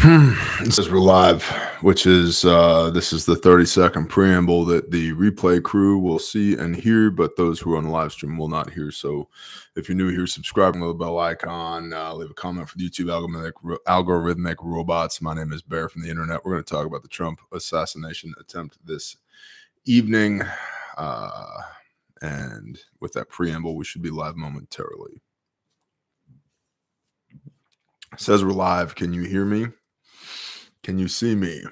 It says we're live, which is this is the 30-second preamble that the replay crew will see and hear, but those who are on the live stream will not hear. So if you're new here, subscribe with the bell icon, leave a comment for the YouTube algorithmic robots. My name is Bear from the internet. We're going to talk about the Trump assassination attempt this evening. And with that preamble, we should be live momentarily. It says we're live. Can you hear me? Can you see me?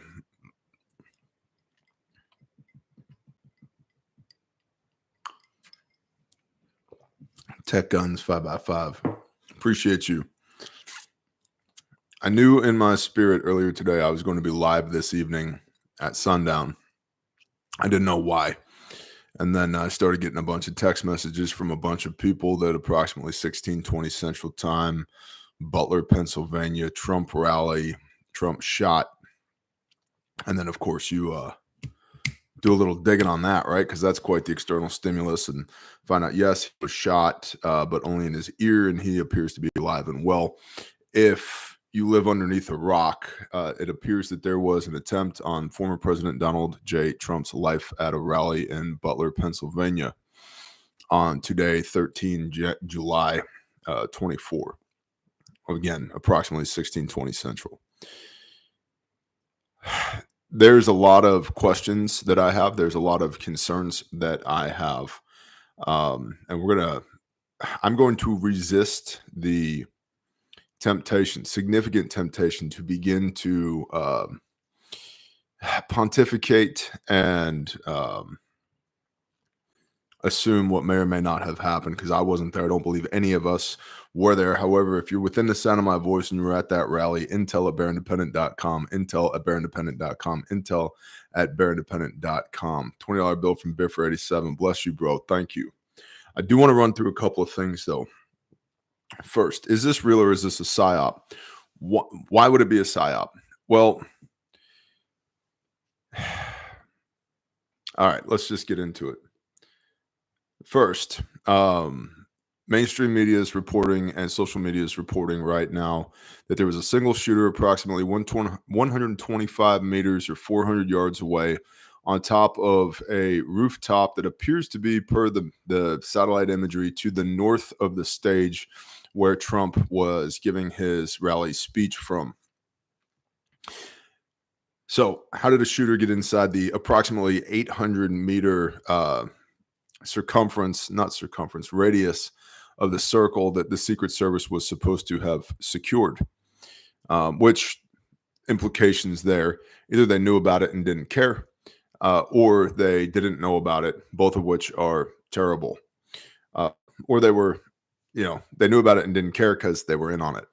Tech Guns 5x5. Appreciate you. I knew in my spirit earlier today I was going to be live this evening at sundown. I didn't know why. And then I started getting a bunch of text messages from a bunch of people that approximately 16:20 Central Time, Butler, Pennsylvania, Trump rally, Trump shot. And then, of course, you do a little digging on that, right? Because that's quite the external stimulus, and find out, yes, he was shot, but only in his ear, and he appears to be alive and well. If you live underneath a rock, it appears that there was an attempt on former President Donald J. Trump's life at a rally in Butler, Pennsylvania on today, July 24. Again, approximately 16:20 Central. There's a lot of questions that I have. There's a lot of concerns that I have. And I'm going to resist the significant temptation to begin to pontificate and assume what may or may not have happened, because I wasn't there. I don't believe any of us were there. However, if you're within the sound of my voice and you were at that rally, intel@bearindependent.com, intel@bearindependent.com, intel@bearindependent.com. $20 bill from Biffer87. Bless you, bro. Thank you. I do want to run through a couple of things, though. First, is this real or is this a PSYOP? Why would it be a PSYOP? Well, all right, let's just get into it. First, mainstream media is reporting and social media is reporting right now that there was a single shooter approximately 125 meters or 400 yards away on top of a rooftop that appears to be, per the satellite imagery, to the north of the stage where Trump was giving his rally speech from. So how did a shooter get inside the approximately 800-meter radius of the circle that the Secret Service was supposed to have secured? Which implications there? Either they knew about it and didn't care, or they didn't know about it, both of which are terrible. Or they were, they knew about it and didn't care because they were in on it.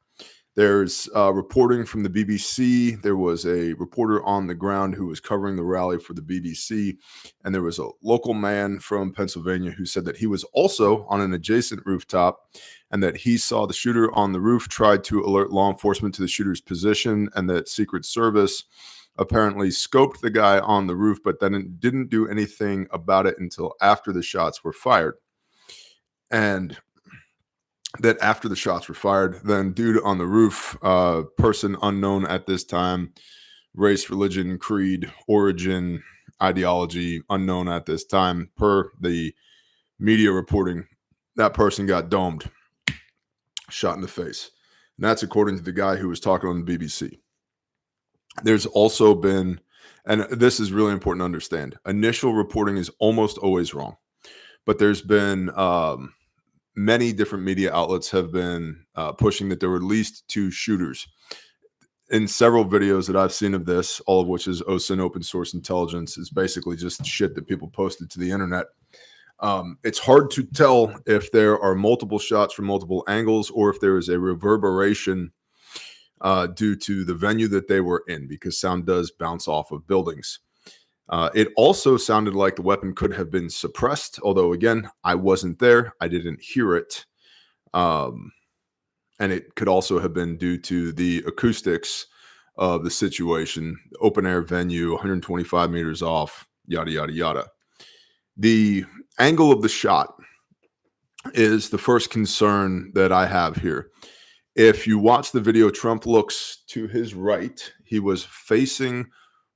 There's reporting from the BBC. There was a reporter on the ground who was covering the rally for the BBC, and there was a local man from Pennsylvania who said that he was also on an adjacent rooftop and that he saw the shooter on the roof, tried to alert law enforcement to the shooter's position, and that Secret Service apparently scoped the guy on the roof, but then didn't do anything about it until after the shots were fired. And that after the shots were fired, then dude on the roof, person unknown at this time, race, religion, creed, origin, ideology, unknown at this time, per the media reporting, that person got domed, shot in the face. And that's according to the guy who was talking on the BBC. There's also been, and this is really important to understand, initial reporting is almost always wrong, but there's been many different media outlets have been pushing that there were at least two shooters. In several videos that I've seen of this, all of which is OSINT, open source intelligence, is basically just shit that people posted to the internet. It's hard to tell if there are multiple shots from multiple angles or if there is a reverberation due to the venue that they were in, because sound does bounce off of buildings. It also sounded like the weapon could have been suppressed, although, again, I wasn't there. I didn't hear it. And it could also have been due to the acoustics of the situation, open air venue, 125 meters off, yada, yada, yada. The angle of the shot is the first concern that I have here. If you watch the video, Trump looks to his right. He was facing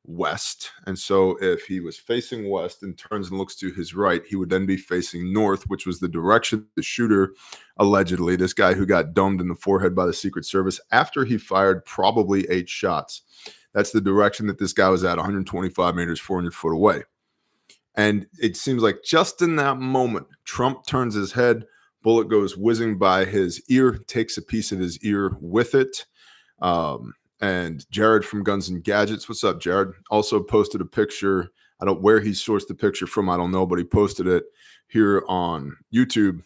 west. And so if he was facing west and turns and looks to his right, he would then be facing north, which was the direction the shooter, allegedly, this guy who got domed in the forehead by the Secret Service after he fired probably 8 shots. That's the direction that this guy was at, 125 meters, 400 foot away. And it seems like just in that moment, Trump turns his head, bullet goes whizzing by his ear, takes a piece of his ear with it. And Jared from Guns and Gadgets, what's up, Jared? Also posted a picture. I don't where he sourced the picture from, I don't know, but he posted it here on YouTube.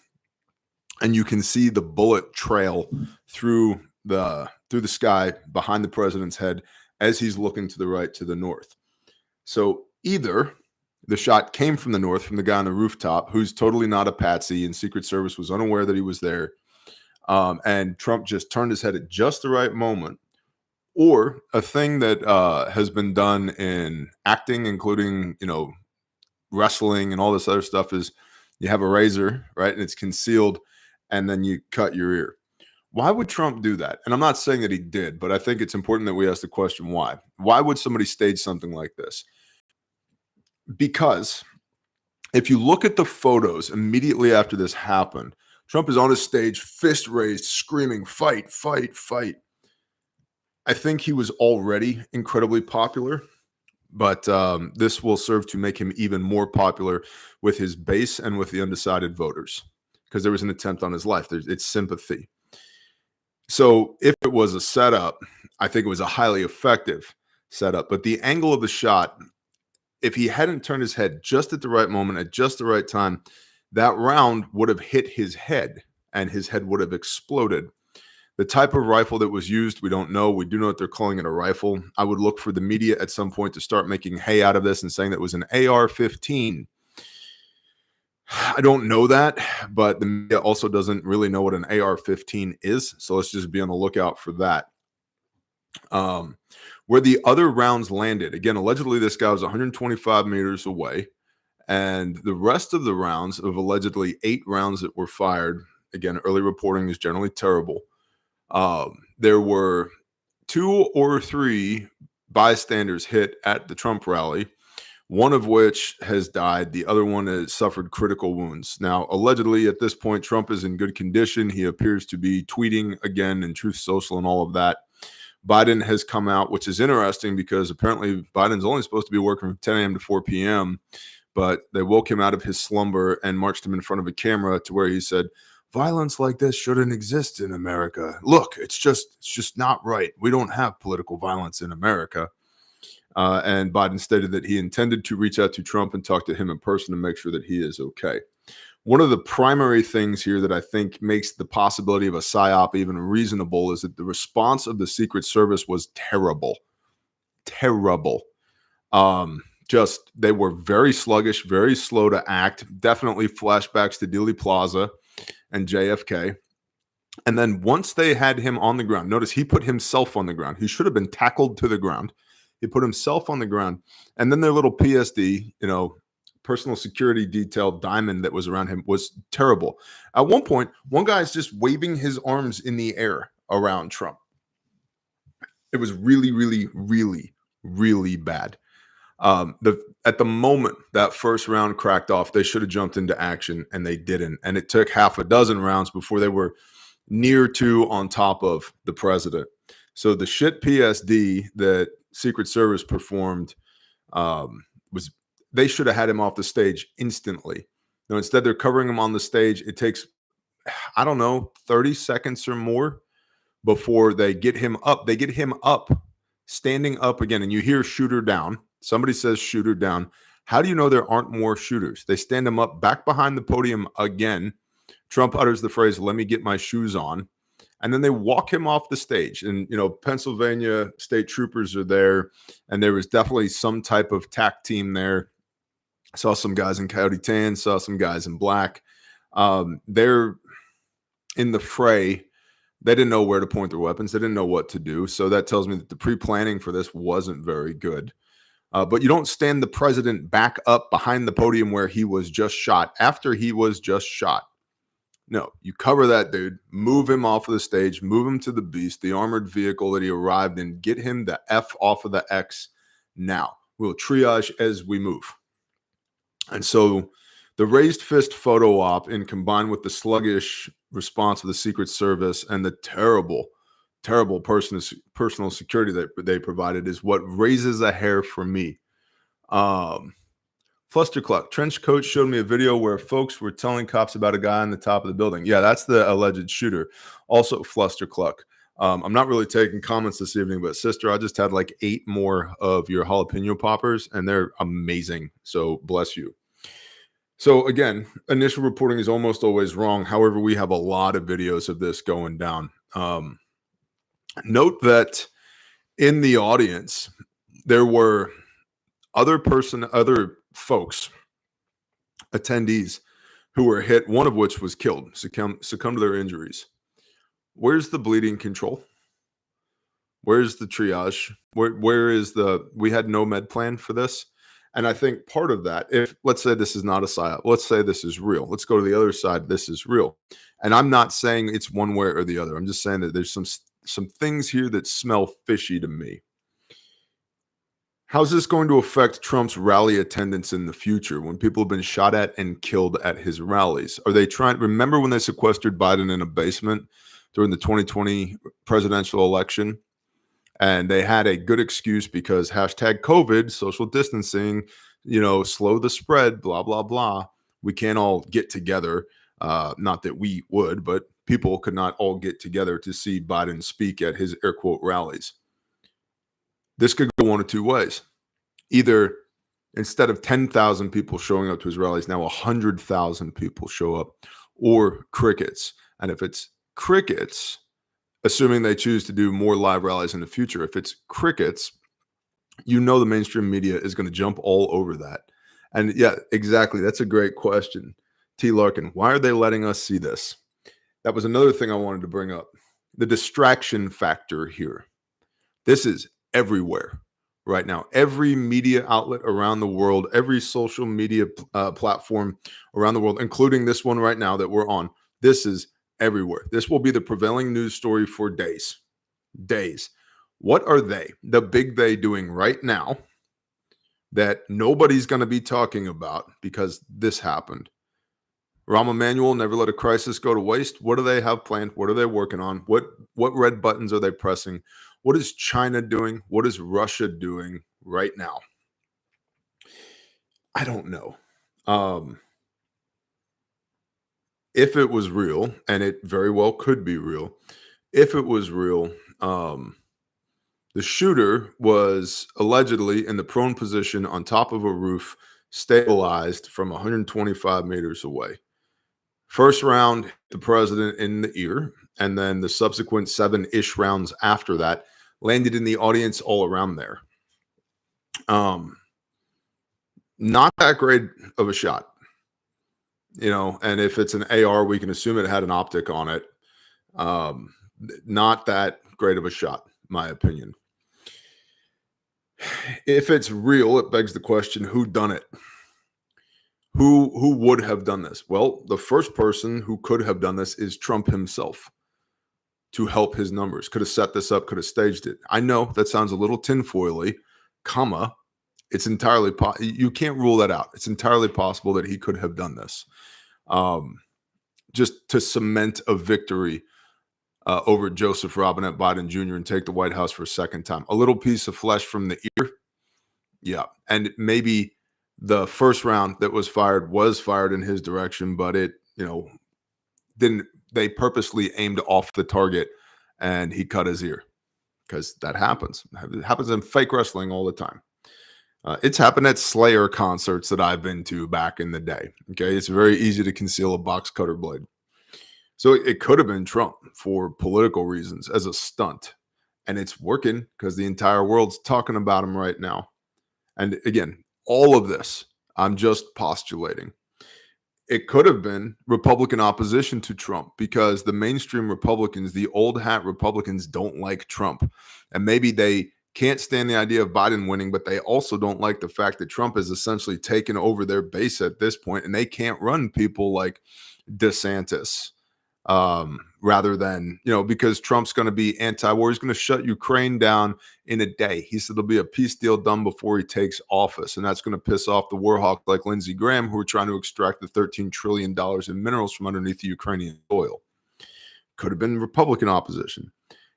And you can see the bullet trail through the sky behind the president's head as he's looking to the right, to the north. So either the shot came from the north, from the guy on the rooftop, who's totally not a patsy, and Secret Service was unaware that he was there. And Trump just turned his head at just the right moment. Or a thing that has been done in acting, including, wrestling and all this other stuff, is you have a razor, right? And it's concealed, and then you cut your ear. Why would Trump do that? And I'm not saying that he did, but I think it's important that we ask the question, why? Why would somebody stage something like this? Because if you look at the photos immediately after this happened, Trump is on a stage, fist raised, screaming, fight, fight, fight. I think he was already incredibly popular, but this will serve to make him even more popular with his base and with the undecided voters, because there was an attempt on his life. It's sympathy. So if it was a setup, I think it was a highly effective setup. But the angle of the shot, if he hadn't turned his head just at the right moment, at just the right time, that round would have hit his head and his head would have exploded. The type of rifle that was used, we don't know. We do know that they're calling it a rifle. I would look for the media at some point to start making hay out of this and saying that it was an AR-15. I don't know that, but the media also doesn't really know what an AR-15 is. So let's just be on the lookout for that. Where the other rounds landed, again, allegedly this guy was 125 meters away. And the rest of the rounds, of allegedly 8 rounds that were fired, again, early reporting is generally terrible. There were 2 or 3 bystanders hit at the Trump rally, one of which has died. The other one has suffered critical wounds. Now, allegedly, at this point, Trump is in good condition. He appears to be tweeting again in Truth Social and all of that. Biden has come out, which is interesting because apparently Biden's only supposed to be working from 10 a.m. to 4 p.m., but they woke him out of his slumber and marched him in front of a camera to where he said, violence like this shouldn't exist in America. Look, it's just not right. We don't have political violence in America. And Biden stated that he intended to reach out to Trump and talk to him in person to make sure that he is okay. One of the primary things here that I think makes the possibility of a PSYOP even reasonable is that the response of the Secret Service was terrible. Terrible. They were very sluggish, very slow to act. Definitely flashbacks to Dealey Plaza and JFK. And then once they had him on the ground, notice he put himself on the ground. He should have been tackled to the ground. He put himself on the ground. And then their little PSD, personal security detail diamond that was around him was terrible. At one point, one guy's just waving his arms in the air around Trump. It was really, really, really, really bad. At the moment that first round cracked off, they should have jumped into action, and they didn't. And it took half a dozen rounds before they were near to on top of the president. So the shit PSD that Secret Service performed was they should have had him off the stage instantly. No, instead they're covering him on the stage. It takes, 30 seconds or more before they get him up. They get him up, standing up again, and you hear shooter down. Somebody says shooter down. How do you know there aren't more shooters? They stand him up back behind the podium again. Trump utters the phrase, "Let me get my shoes on." And then they walk him off the stage. And, Pennsylvania state troopers are there. And there was definitely some type of TAC team there. Saw some guys in coyote tan, saw some guys in black. They're in the fray. They didn't know where to point their weapons. They didn't know what to do. So that tells me that the pre-planning for this wasn't very good. But you don't stand the president back up behind the podium where he was just shot after he was just shot. No, you cover that dude, move him off of the stage, move him to the beast, the armored vehicle that he arrived in, get him the F off of the X now. We'll triage as we move. And so the raised fist photo op, in combined with the sluggish response of the Secret Service and the terrible personal security that they provided, is what raises a hair for me. Flustercluck, trench coat showed me a video where folks were telling cops about a guy on the top of the building. Yeah, that's the alleged shooter. Also, Flustercluck. I'm not really taking comments this evening, but sister, I just had like 8 more of your jalapeno poppers, and they're amazing. So bless you. So again, initial reporting is almost always wrong. However, we have a lot of videos of this going down. Note that in the audience, there were other folks, attendees, who were hit, one of which was killed, succumbed to their injuries. Where's the bleeding control? Where's the triage? Where is we had no med plan for this? And I think part of that, if let's say this is not a PSYOP, let's say this is real. Let's go to the other side. This is real. And I'm not saying it's one way or the other. I'm just saying that there's some things here that smell fishy to me. How's this going to affect Trump's rally attendance in the future when people have been shot at and killed at his rallies? Are they remember when they sequestered Biden in a basement during the 2020 presidential election? And they had a good excuse because hashtag COVID, social distancing, slow the spread, blah, blah, blah. We can't all get together. Not that we would, but people could not all get together to see Biden speak at his air quote rallies. This could go one of two ways. Either instead of 10,000 people showing up to his rallies, now 100,000 people show up, or crickets. And if it's crickets, assuming they choose to do more live rallies in the future, if it's crickets, the mainstream media is going to jump all over that. And yeah, exactly. That's a great question. T. Larkin, why are they letting us see this? That was another thing I wanted to bring up. The distraction factor here. This is everywhere right now. Every media outlet around the world, every social media platform around the world, including this one right now that we're on, this is everywhere. This will be the prevailing news story for days. What are the big they doing right now that nobody's going to be talking about because this happened? Rahm Emanuel, never let a crisis go to waste. What do they have planned? What are they working on? What red buttons are they pressing? What is China doing? What is Russia doing right now? I don't know. If it was real, and it very well could be real, if it was real, the shooter was allegedly in the prone position on top of a roof, stabilized from 125 meters away. First round hit the president in the ear, and then the subsequent 7-ish rounds after that landed in the audience all around there. Not that great of a shot, and if it's an AR, we can assume it had an optic on it. Not that great of a shot, my opinion. If it's real, it begs the question, who done it? Who would have done this? Well, the first person who could have done this is Trump himself, to help his numbers. Could have set this up, could have staged it. I know that sounds a little tinfoily, it's entirely you can't rule that out. It's entirely possible that he could have done this, just to cement a victory over Joseph Robinette Biden Jr. and take the White House for a second time. A little piece of flesh from the ear, yeah, and maybe the first round that was fired in his direction, but it didn't. They purposely aimed off the target, and he cut his ear, because that happens. It happens in fake wrestling all the time. It's happened at Slayer concerts that I've been to back in the day. Okay, it's very easy to conceal a box cutter blade. So it could have been Trump for political reasons as a stunt, and it's working because the entire world's talking about him right now. And again, all of this, I'm just postulating. It could have been Republican opposition to Trump, because the mainstream Republicans, the old hat Republicans, don't like Trump. And maybe they can't stand the idea of Biden winning, but they also don't like the fact that Trump has essentially taken over their base at this point, and they can't run people like DeSantis rather than, because Trump's going to be anti-war. He's going to shut Ukraine down in a day. He said there'll be a peace deal done before he takes office, and that's going to piss off the war hawk like Lindsey Graham, who are trying to extract the $13 trillion in minerals from underneath the Ukrainian soil. Could have been Republican opposition.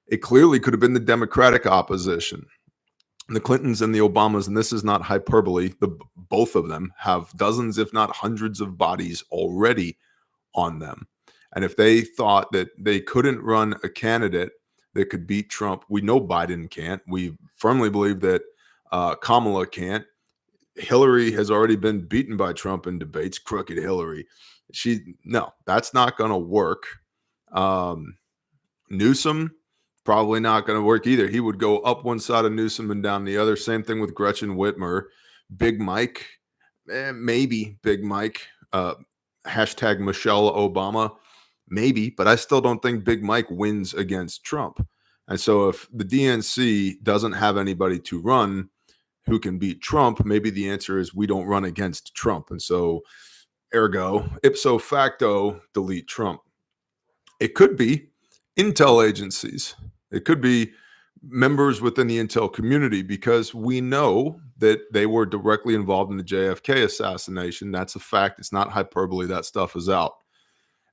It clearly could have been the Democratic opposition. The Clintons and the Obamas, and this is not hyperbole, both of them have dozens, if not hundreds of bodies already on them. And if they thought that they couldn't run a candidate that could beat Trump, we know Biden can't. We firmly believe that Kamala can't. Hillary has already been beaten by Trump in debates, crooked Hillary. No, that's not going to work. Newsom, probably not going to work either. He would go up one side of Newsom and down the other. Same thing with Gretchen Whitmer. Big Mike, maybe Big Mike. Hashtag Michelle Obama, maybe. But I still don't think Big Mike wins against Trump. And so if the DNC doesn't have anybody to run who can beat Trump, maybe the answer is we don't run against Trump. And so ergo, ipso facto, delete Trump. It could be intel agencies. It could be members within the intel community, because we know that they were directly involved in the JFK assassination. That's a fact. It's not hyperbole. That stuff is out.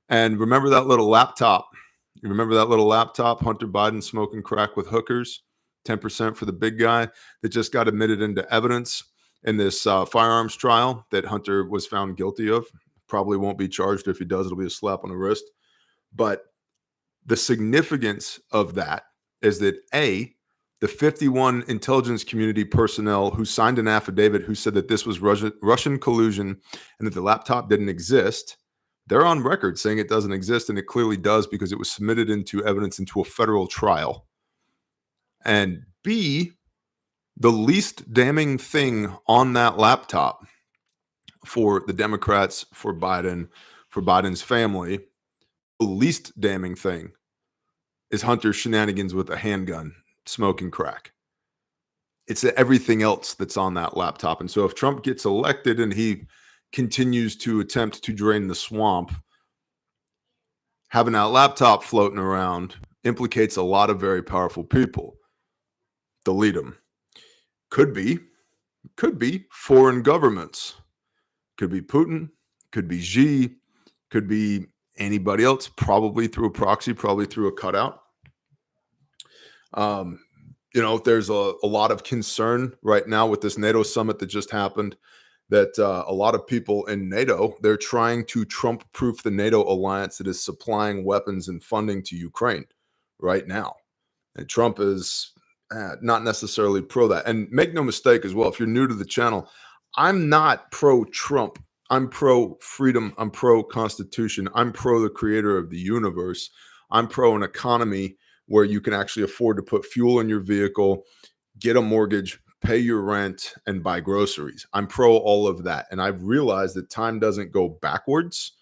And remember that little laptop? You remember that little laptop, Hunter Biden smoking crack with hookers, 10% for the big guy, that just got admitted into evidence in this firearms trial that Hunter was found guilty of. Probably won't be charged. If he does, it'll be a slap on the wrist. But the significance of that is that the 51 intelligence community personnel who signed an affidavit who said that this was Russian collusion and that the laptop didn't exist, they're on record saying it doesn't exist, and it clearly does because it was submitted into evidence into a federal trial. And B, the least damning thing on that laptop for the Democrats, for Biden, for Biden's family, the least damning thing is Hunter's shenanigans with a handgun, smoking crack. It's everything else that's on that laptop. And so if Trump gets elected and he continues to attempt to drain the swamp, having that laptop floating around implicates a lot of very powerful people. Delete them. Could be foreign governments. Could be Putin, could be Xi, could be anybody else, probably through a proxy, probably through a cutout. There's a lot of concern right now with this NATO summit that just happened, that a lot of people in NATO, they're trying to Trump-proof the NATO alliance that is supplying weapons and funding to Ukraine right now. And Trump is not necessarily pro that. And make no mistake as well, if you're new to the channel, I'm not pro-Trump. I'm pro-freedom. I'm pro-constitution. I'm pro the creator of the universe. I'm pro an economy where you can actually afford to put fuel in your vehicle, get a mortgage, pay your rent, and buy groceries. I'm pro all of that. And I've realized that time doesn't go backwards,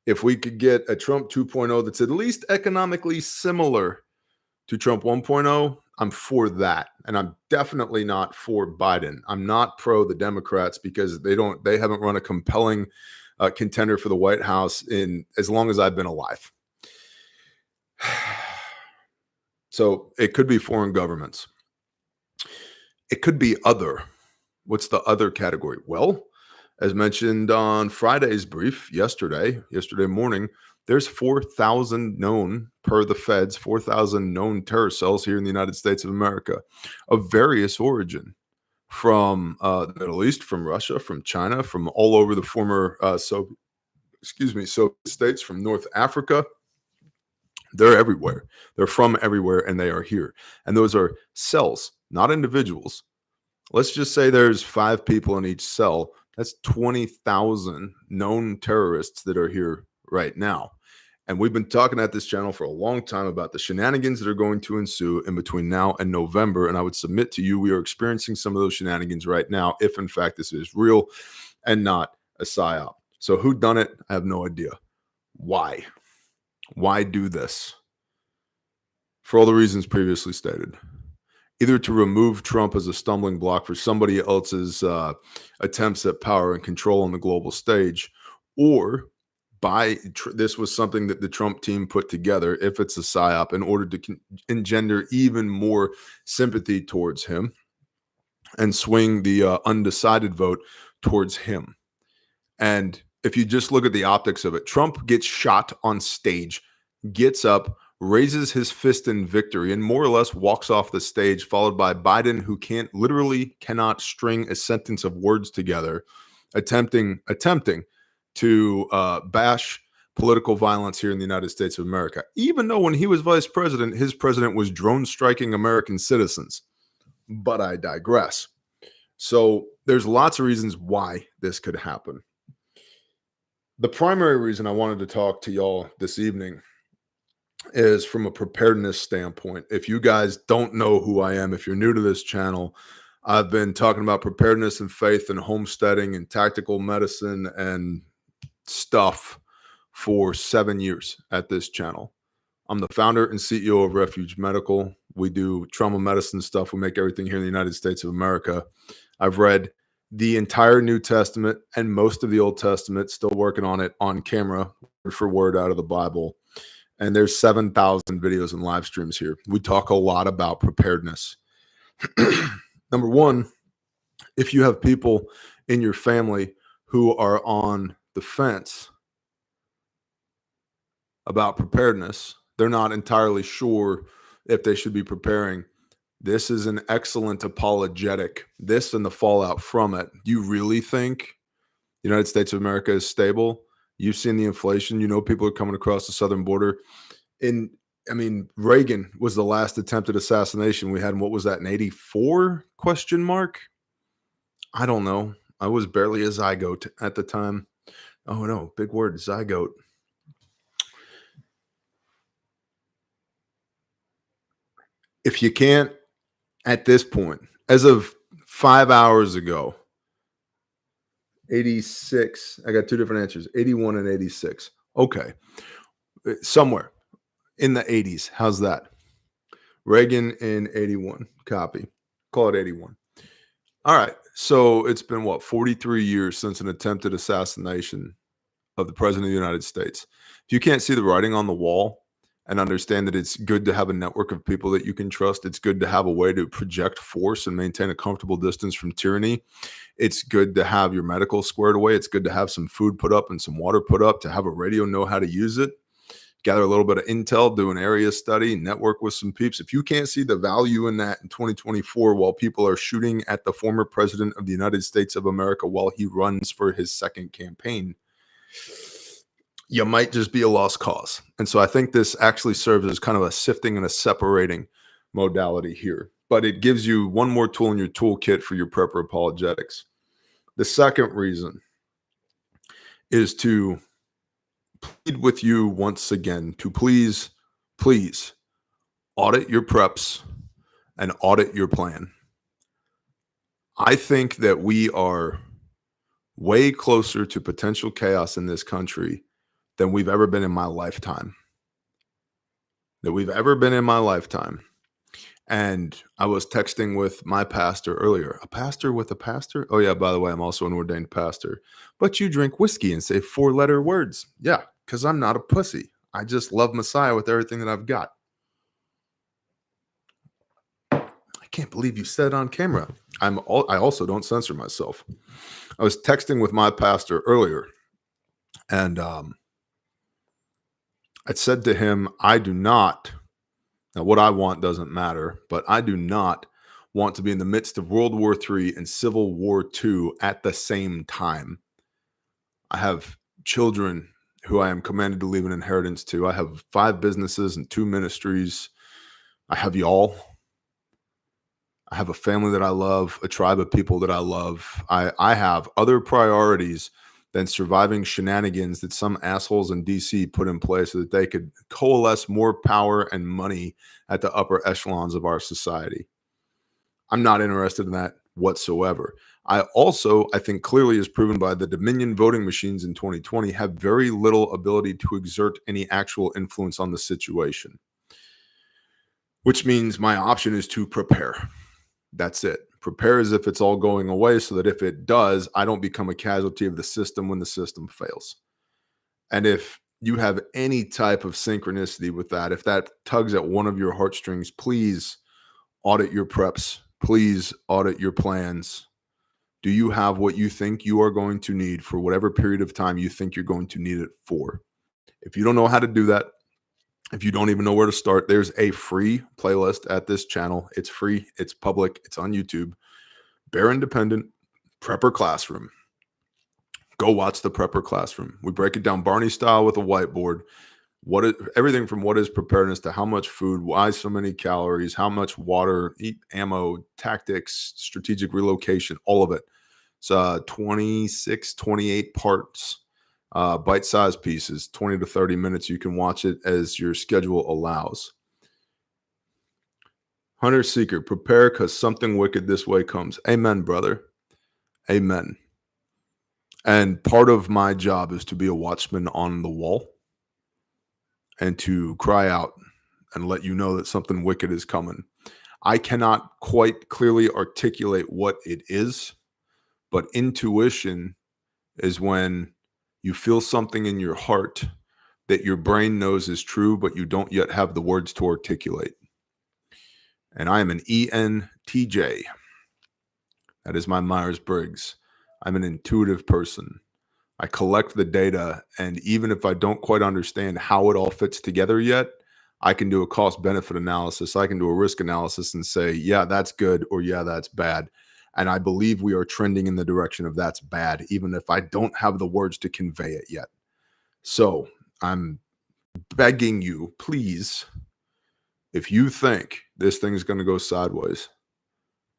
if we could get a Trump 2.0 that's at least economically similar to Trump 1.0, I'm for that. And I'm definitely not for Biden. I'm not pro the Democrats because they haven't run a compelling contender for the White House in as long as I've been alive. So it could be foreign governments. It could be other. What's the other category? Well, as mentioned on Friday's brief yesterday morning, there's 4,000 known, per the feds, 4,000 known terror cells here in the United States of America of various origin, from the Middle East, from Russia, from China, from all over the former Soviet states, from North Africa. They're everywhere. They're from everywhere, and they are here. And those are cells, not individuals. Let's just say there's 5 people in each cell. That's 20,000 known terrorists that are here right now. And we've been talking at this channel for a long time about the shenanigans that are going to ensue in between now and November. And I would submit to you, we are experiencing some of those shenanigans right now, if in fact this is real and not a PSYOP. So who done it? I have no idea. Why? Why do this? For all the reasons previously stated. Either to remove Trump as a stumbling block for somebody else's attempts at power and control on the global stage, or this was something that the Trump team put together, if it's a PSYOP, in order to engender even more sympathy towards him and swing the undecided vote towards him. And if you just look at the optics of it, Trump gets shot on stage, gets up, raises his fist in victory, and more or less walks off the stage, followed by Biden, who cannot string a sentence of words together, attempting to bash political violence here in the United States of America. Even though when he was vice president, his president was drone striking American citizens. But I digress. So there's lots of reasons why this could happen. The primary reason I wanted to talk to y'all this evening is from a preparedness standpoint. If you guys don't know who I am, if you're new to this channel, I've been talking about preparedness and faith and homesteading and tactical medicine and stuff for 7 years at this channel. I'm the founder and CEO of Refuge Medical. We do trauma medicine stuff. We make everything here in the United States of America. I've read the entire New Testament and most of the Old Testament, still working on it on camera, word for word out of the Bible. And there's 7,000 videos and live streams here. We talk a lot about preparedness. Number one, if you have people in your family who are on the fence about preparedness, they're not entirely sure if they should be preparing. This is an excellent apologetic. This and the fallout from it. You really think the United States of America is stable? You've seen the inflation. You know people are coming across the southern border. Reagan was the last attempted assassination we had. And what was that, in 84? Question mark? I don't know. I was barely a zygote at the time. Oh no, big word, zygote. If you can't, at this point, as of 5 hours ago, 86, I got two different answers, 81 and 86. Okay, somewhere in the 80s. How's that? Reagan in 81. Copy. Call it 81. All right. So it's been 43 years since an attempted assassination of the president of the United States. If you can't see the writing on the wall and understand that it's good to have a network of people that you can trust, it's good to have a way to project force and maintain a comfortable distance from tyranny. It's good to have your medical squared away. It's good to have some food put up and some water put up, to have a radio, know how to use it, gather a little bit of intel, do an area study, network with some peeps. If you can't see the value in that in 2024, while people are shooting at the former president of the United States of America while he runs for his second campaign, you might just be a lost cause. And so I think this actually serves as kind of a sifting and a separating modality here. But it gives you one more tool in your toolkit for your prepper apologetics. The second reason is to plead with you once again to please audit your preps and audit your plan. I think that we are way closer to potential chaos in this country than we've ever been in my lifetime. And I was texting with my pastor earlier. A pastor with a pastor? Oh yeah, by the way, I'm also an ordained pastor. But you drink whiskey and say 4-letter words. Yeah, because I'm not a pussy. I just love Messiah with everything that I've got. I can't believe you said it on camera. I also don't censor myself. I was texting with my pastor earlier, and I said to him, I do not, now what I want doesn't matter, but I do not want to be in the midst of World War III and Civil War II at the same time. I have children who I am commanded to leave an inheritance to. I have 5 businesses and 2 ministries. I have y'all. I have a family that I love, a tribe of people that I love. I have other priorities than surviving shenanigans that some assholes in DC put in place so that they could coalesce more power and money at the upper echelons of our society. I'm not interested in that whatsoever. I think clearly as proven by the Dominion voting machines in 2020, have very little ability to exert any actual influence on the situation, which means my option is to prepare. That's it. Prepare as if it's all going away so that if it does, I don't become a casualty of the system when the system fails. And if you have any type of synchronicity with that, if that tugs at one of your heartstrings, please audit your preps. Please audit your plans. Do you have what you think you are going to need for whatever period of time you think you're going to need it for? If you don't know how to do that, if you don't even know where to start, there's a free playlist at this channel. It's free, it's public, it's on YouTube. Bear Independent Prepper Classroom. Go watch the Prepper Classroom. We break it down Barney style with a whiteboard. Everything from what is preparedness to how much food, why so many calories, how much water, eat ammo, tactics, strategic relocation, all of it. It's 26, 28 parts, bite-sized pieces, 20 to 30 minutes. You can watch it as your schedule allows. Hunter Seeker, prepare because something wicked this way comes. Amen, brother. Amen. And part of my job is to be a watchman on the wall and to cry out and let you know that something wicked is coming. I cannot quite clearly articulate what it is, but intuition is when you feel something in your heart that your brain knows is true, but you don't yet have the words to articulate. And I am an ENTJ. That is my Myers-Briggs. I'm an intuitive person. I collect the data, and even if I don't quite understand how it all fits together yet, I can do a cost-benefit analysis. I can do a risk analysis and say, yeah, that's good, or yeah, that's bad. And I believe we are trending in the direction of that's bad, even if I don't have the words to convey it yet. So I'm begging you, please, if you think this thing is going to go sideways,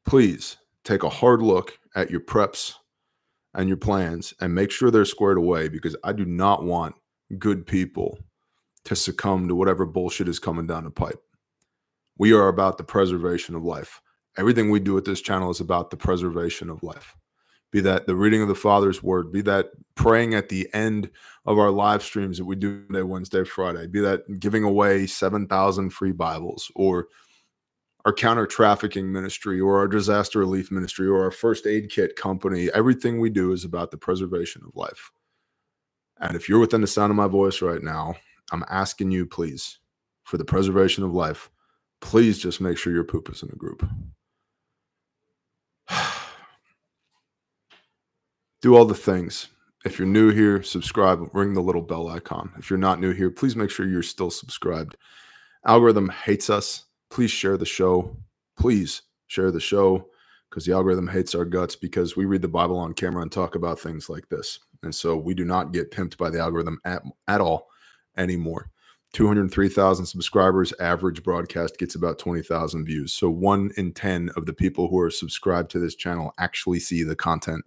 please take a hard look at your preps and your plans and make sure they're squared away, because I do not want good people to succumb to whatever bullshit is coming down the pipe. We are about the preservation of life. Everything we do at this channel is about the preservation of life. Be that the reading of the Father's word, be that praying at the end of our live streams that we do Monday, Wednesday, Friday, be that giving away 7,000 free Bibles, or our counter-trafficking ministry, or our disaster relief ministry, or our first aid kit company. Everything we do is about the preservation of life. And if you're within the sound of my voice right now, I'm asking you, please, for the preservation of life, please just make sure your poop is in a group. Do all the things. If you're new here, subscribe, ring the little bell icon. If you're not new here, please make sure you're still subscribed. Algorithm hates us. Please share the show. Please share the show, because the algorithm hates our guts, because we read the Bible on camera and talk about things like this. And so we do not get pimped by the algorithm at all anymore. 203,000 subscribers, average broadcast gets about 20,000 views. So 1 in 10 of the people who are subscribed to this channel actually see the content.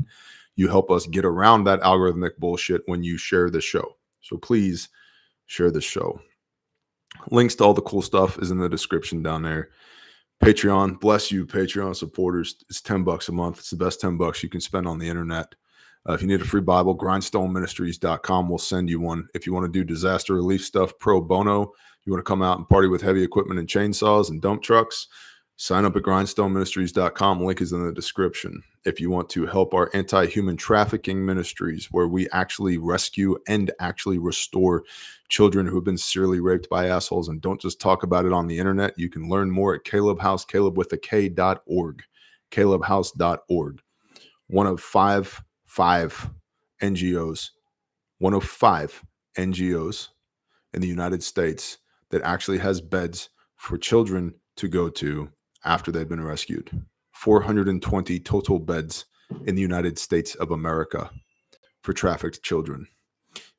You help us get around that algorithmic bullshit when you share the show. So please share the show. Links to all the cool stuff is in the description down there. Patreon, bless you, Patreon supporters. It's $10 a month. It's the best $10 you can spend on the internet. If you need a free Bible, grindstoneministries.com will send you one. If you want to do disaster relief stuff pro bono, you want to come out and party with heavy equipment and chainsaws and dump trucks, sign up at grindstoneministries.com. Link is in the description. If you want to help our anti-human trafficking ministries, where we actually rescue and actually restore children who have been serially raped by assholes and don't just talk about it on the internet, you can learn more at calebhouse, Caleb with a K.org, calebhouse.org. One of five NGOs, one of 5 NGOs in the United States that actually has beds for children to go to after they've been rescued. 420 total beds in the United States of America for trafficked children.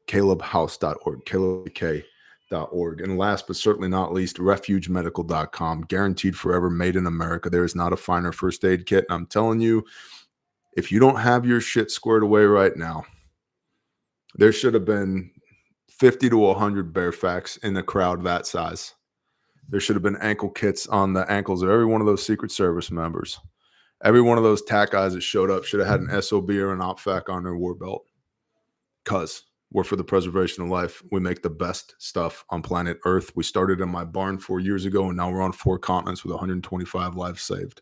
calebhouse.org, calebk.org. And last but certainly not least, refugemedical.com. Guaranteed forever, made in America. There is not a finer first aid kit. And I'm telling you, if you don't have your shit squared away right now, there should have been 50 to 100 Bearfacts in the crowd that size. There should have been ankle kits on the ankles of every one of those Secret Service members. Every one of those TAC guys that showed up should have had an SOB or an OPFAC on their war belt. Because we're for the preservation of life. We make the best stuff on planet Earth. We started in my barn 4 years ago, and now we're on 4 continents with 125 lives saved.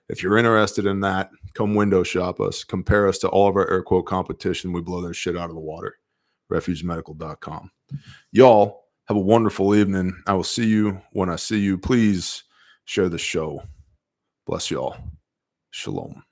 If you're interested in that, come window shop us. Compare us to all of our air quote competition. We blow their shit out of the water. refugemedical.com. Y'all have a wonderful evening. I will see you when I see you. Please share the show. Bless y'all. Shalom.